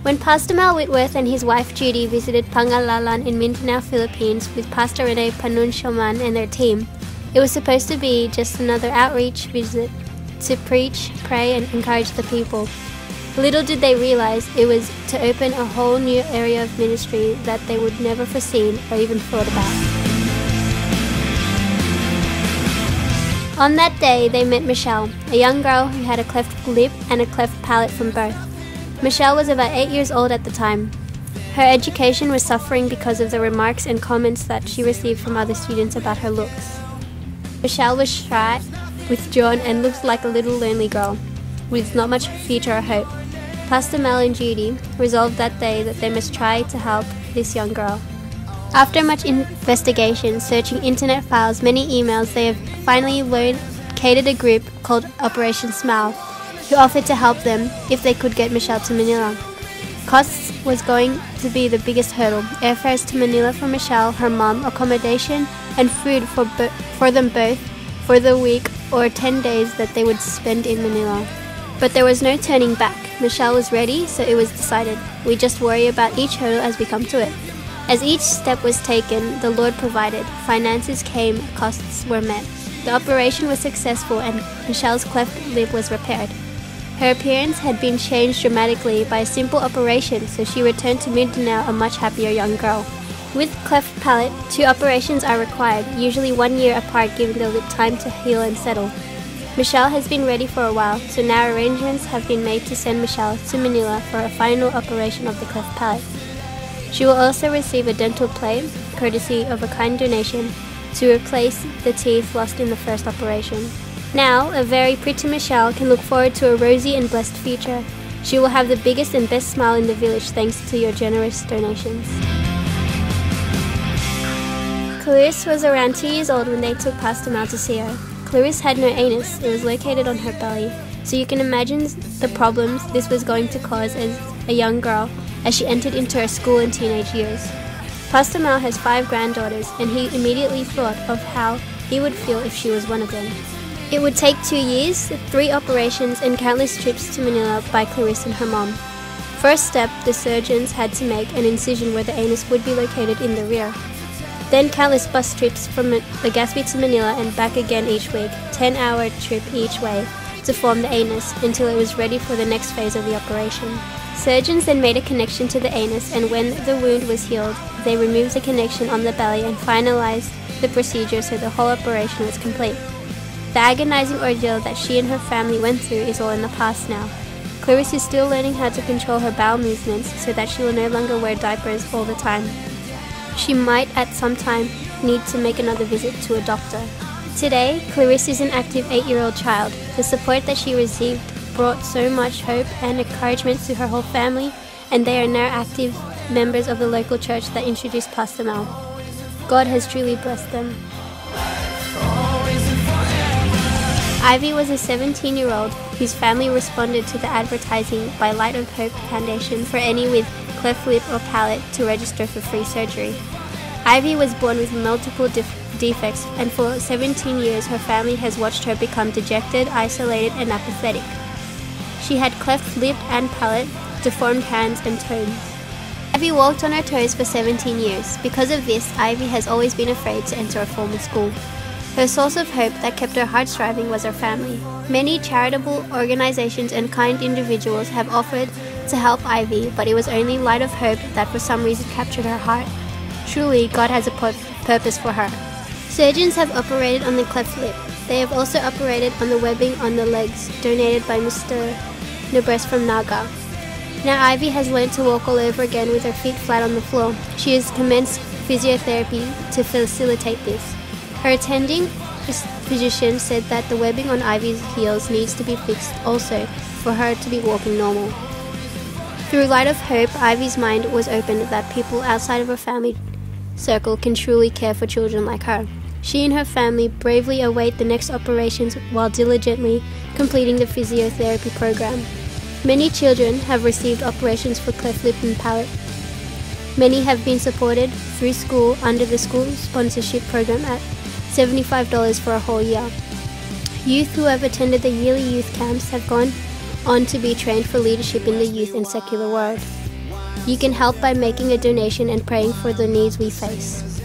When Pastor Mal Whitworth and his wife Judy visited Pangalanan in Mindanao, Philippines with Pastor Rene Panunsyoman and their team, it was supposed to be just another outreach visit to preach, pray, and encourage the people. Little did they realize it was to open a whole new area of ministry that they would never foreseen or even thought about. On that day, they met Michelle, a young girl who had a cleft lip and a cleft palate from birth. Michelle was about 8 years old at the time. Her education was suffering because of the remarks and comments that she received from other students about her looks. Michelle was shy, withdrawn, and looked like a little lonely girl, with not much future or hope. Pastor Mel and Judy resolved that day that they must try to help this young girl. After much investigation, searching internet files, many emails, they have finally located a group called Operation Smile, who offered to help them if they could get Michelle to Manila. Costs was going to be the biggest hurdle. Airfares to Manila for Michelle, her mom, accommodation, and food for them both for the week or 10 days that they would spend in Manila. But there was no turning back. Michelle was ready, so it was decided. We just worry about each hurdle as we come to it. As each step was taken, the Lord provided. Finances came, costs were met. The operation was successful and Michelle's cleft lip was repaired. Her appearance had been changed dramatically by a simple operation, so she returned to Mindanao a much happier young girl. With cleft palate, 2 operations are required, usually 1 year apart, giving the lip time to heal and settle. Michelle has been ready for a while, so now arrangements have been made to send Michelle to Manila for a final operation of the cleft palate. She will also receive a dental plate, courtesy of a kind donation, to replace the teeth lost in the first operation. Now, a very pretty Michelle can look forward to a rosy and blessed future. She will have the biggest and best smile in the village thanks to your generous donations. Clarisse was around 2 years old when they took Pastor Mal to see her. Clarisse had no anus, it was located on her belly, so you can imagine the problems this was going to cause as a young girl as she entered into her school and teenage years. Pastor Mal has 5 granddaughters, and he immediately thought of how he would feel if she was one of them. It would take 2 years, 3 operations, and countless trips to Manila by Clarisse and her mom. First step, the surgeons had to make an incision where the anus would be located in the rear. Then countless bus trips from Legazpi to Manila and back again each week, 10-hour trip each way, to form the anus until it was ready for the next phase of the operation. Surgeons then made a connection to the anus, and when the wound was healed, they removed the connection on the belly and finalized the procedure so the whole operation was complete. The agonizing ordeal that she and her family went through is all in the past now. Clarisse is still learning how to control her bowel movements so that she will no longer wear diapers all the time. She might at some time need to make another visit to a doctor. Today, Clarisse is an active 8-year-old child. The support that she received brought so much hope and encouragement to her whole family, and they are now active members of the local church that introduced Pastor Mal. God has truly blessed them. Ivy was a 17-year-old whose family responded to the advertising by Light of Hope Foundation for any with cleft lip or palate to register for free surgery. Ivy was born with multiple defects, and for 17 years her family has watched her become dejected, isolated, and apathetic. She had cleft lip and palate, deformed hands and toes. Ivy walked on her toes for 17 years. Because of this, Ivy has always been afraid to enter a formal school. Her source of hope that kept her heart striving was her family. Many charitable organizations and kind individuals have offered to help Ivy, but it was only Light of Hope that for some reason captured her heart. Truly, God has a purpose for her. Surgeons have operated on the cleft lip. They have also operated on the webbing on the legs, donated by Mr. Nebres from Naga. Now Ivy has learned to walk all over again with her feet flat on the floor. She has commenced physiotherapy to facilitate this. Her attending physician said that the webbing on Ivy's heels needs to be fixed also for her to be walking normal. Through Light of Hope, Ivy's mind was opened that people outside of her family circle can truly care for children like her. She and her family bravely await the next operations while diligently completing the physiotherapy program. Many children have received operations for cleft lip and palate. Many have been supported through school under the school sponsorship program at $75 for a whole year. Youth who have attended the yearly youth camps have gone on to be trained for leadership in the youth and secular world. You can help by making a donation and praying for the needs we face.